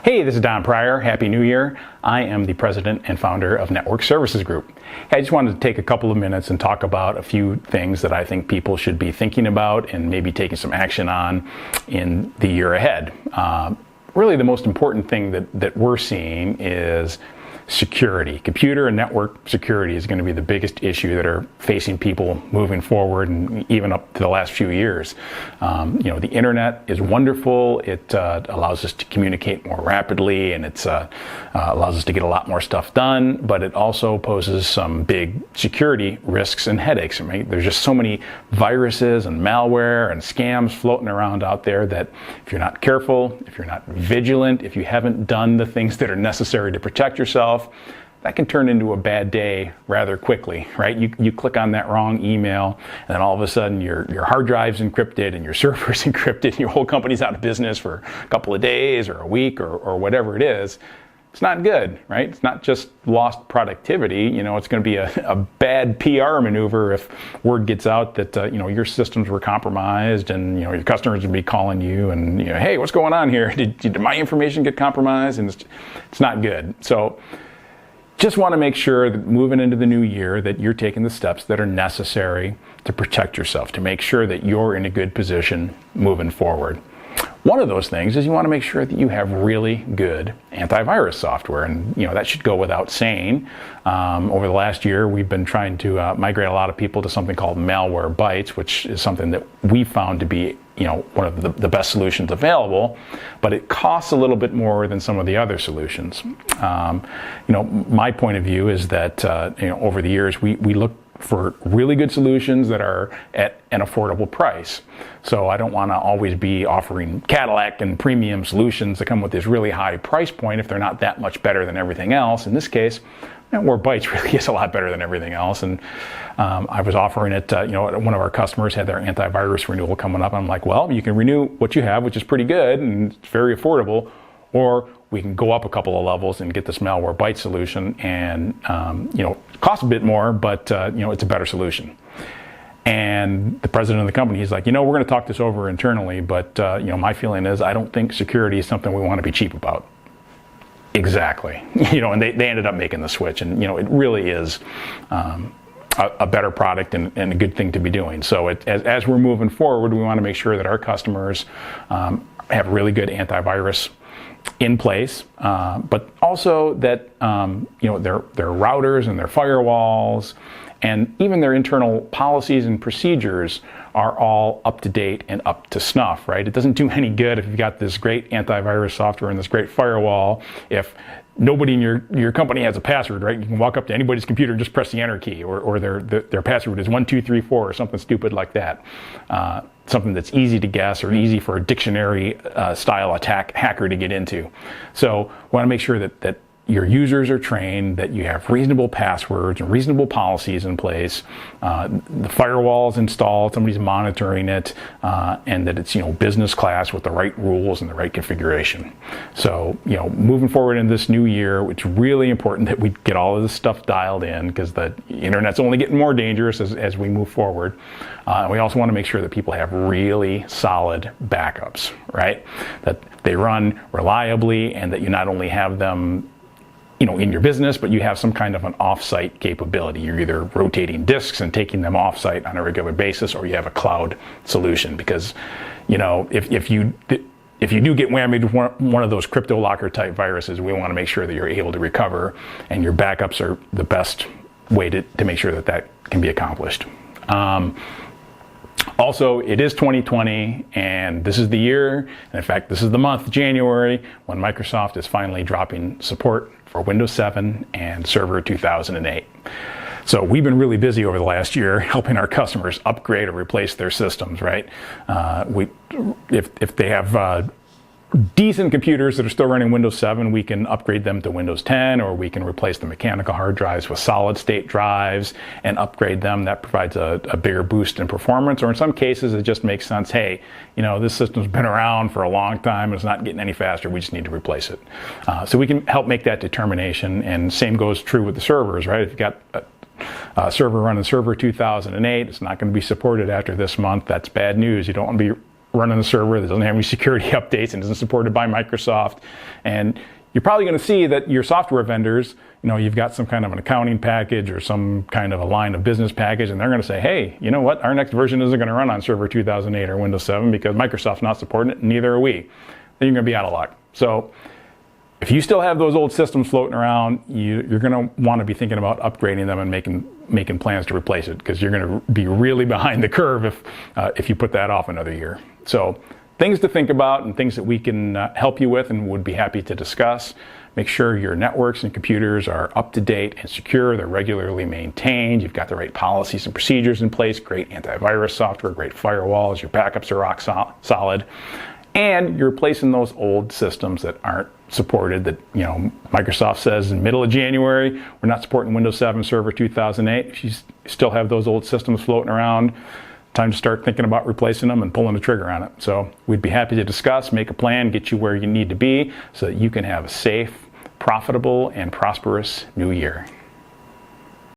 Hey, this is Don Pryor. Happy New Year. I am the president and founder of Network Services Group. Hey, I just wanted to take a couple of minutes and talk about a few things that I think people should be thinking about and maybe taking some action on in the year ahead. Really, the most important thing that we're seeing is security. Computer and network security is going to be the biggest issue that are facing people moving forward, and even up to the last few years. The internet is wonderful. It allows us to communicate more rapidly, and it allows us to get a lot more stuff done, but it also poses some big security risks and headaches. There's just so many viruses and malware and scams floating around out there that if you're not careful, if you're not vigilant, if you haven't done the things that are necessary to protect yourself, that can turn into a bad day rather quickly, right? You click on that wrong email, and then all of a sudden your hard drive's encrypted and your server's encrypted, and your whole company's out of business for a couple of days or a week or whatever it is. It's not good, right? It's not just lost productivity. It's going to be a bad PR maneuver if word gets out that your systems were compromised, and your customers would be calling you and hey, what's going on here? Did my information get compromised? And it's not good. So just want to make sure that moving into the new year that you're taking the steps that are necessary to protect yourself, to make sure that you're in a good position moving forward. One of those things is you want to make sure that you have really good antivirus software, and that should go without saying. Over the last year, we've been trying to migrate a lot of people to something called Malwarebytes, which is something that we found to be one of the best solutions available, but it costs a little bit more than some of the other solutions. My point of view is that over the years we look for really good solutions that are at an affordable price. So I don't want to always be offering Cadillac and premium solutions that come with this really high price point if they're not that much better than everything else. In this case, Malwarebytes really is a lot better than everything else. And I was offering it, one of our customers had their antivirus renewal coming up. I'm like, well, you can renew what you have, which is pretty good and it's very affordable, or we can go up a couple of levels and get this Malwarebytes solution, and cost a bit more, but it's a better solution. And the president of the company, he's like, we're going to talk this over internally, but my feeling is I don't think security is something we want to be cheap about. Exactly. And they ended up making the switch, and it really is a better product and a good thing to be doing. So as we're moving forward, we want to make sure that our customers have really good antivirus in place, but also that their routers and their firewalls and even their internal policies and procedures are all up to date and up to snuff, right? It doesn't do any good if you've got this great antivirus software and this great firewall if nobody in your company has a password, right? You can walk up to anybody's computer and just press the enter key, or their password is 1234 or something stupid like that. Something that's easy to guess or easy for a dictionary style attack hacker to get into. So we want to make sure that your users are trained, that you have reasonable passwords and reasonable policies in place, the firewall's installed, somebody's monitoring it, and that it's business class with the right rules and the right configuration. So moving forward in this new year, it's really important that we get all of this stuff dialed in, because the internet's only getting more dangerous as we move forward. We also want to make sure that people have really solid backups, right? That they run reliably, and that you not only have them in your business, but you have some kind of an off-site capability. You're either rotating disks and taking them off-site on a regular basis, or you have a cloud solution. Because, if you do get whammied with one of those crypto locker type viruses, we want to make sure that you're able to recover, and your backups are the best way to make sure that can be accomplished. Also, it is 2020, and this is the year, and in fact, this is the month, January, when Microsoft is finally dropping support for Windows 7 and Server 2008. So we've been really busy over the last year helping our customers upgrade or replace their systems, right? If they have decent computers that are still running Windows 7, we can upgrade them to Windows 10, or we can replace the mechanical hard drives with solid state drives and upgrade them. That provides a bigger boost in performance. Or in some cases, it just makes sense, hey, this system's been around for a long time, it's not getting any faster, we just need to replace it. So we can help make that determination, and same goes true with the servers, right? If you've got a server running Server 2008, it's not going to be supported after this month. That's bad news. You don't want to be running a server that doesn't have any security updates and isn't supported by Microsoft. And you're probably going to see that your software vendors, you've got some kind of an accounting package or some kind of a line of business package, and they're going to say, hey, you know what, our next version isn't going to run on Server 2008 or Windows 7 because Microsoft's not supporting it, and neither are we. Then you're going to be out of luck. So if you still have those old systems floating around, you're going to want to be thinking about upgrading them and making plans to replace it, because you're going to be really behind the curve if you put that off another year. So things to think about and things that we can help you with and would be happy to discuss. Make sure your networks and computers are up to date and secure. They're regularly maintained. You've got the right policies and procedures in place, great antivirus software, great firewalls, your backups are rock solid. And you're replacing those old systems that aren't supported, that Microsoft says in the middle of January, we're not supporting Windows 7 Server 2008. If you still have those old systems floating around, time to start thinking about replacing them and pulling the trigger on it. So we'd be happy to discuss, make a plan, get you where you need to be so that you can have a safe, profitable, and prosperous new year.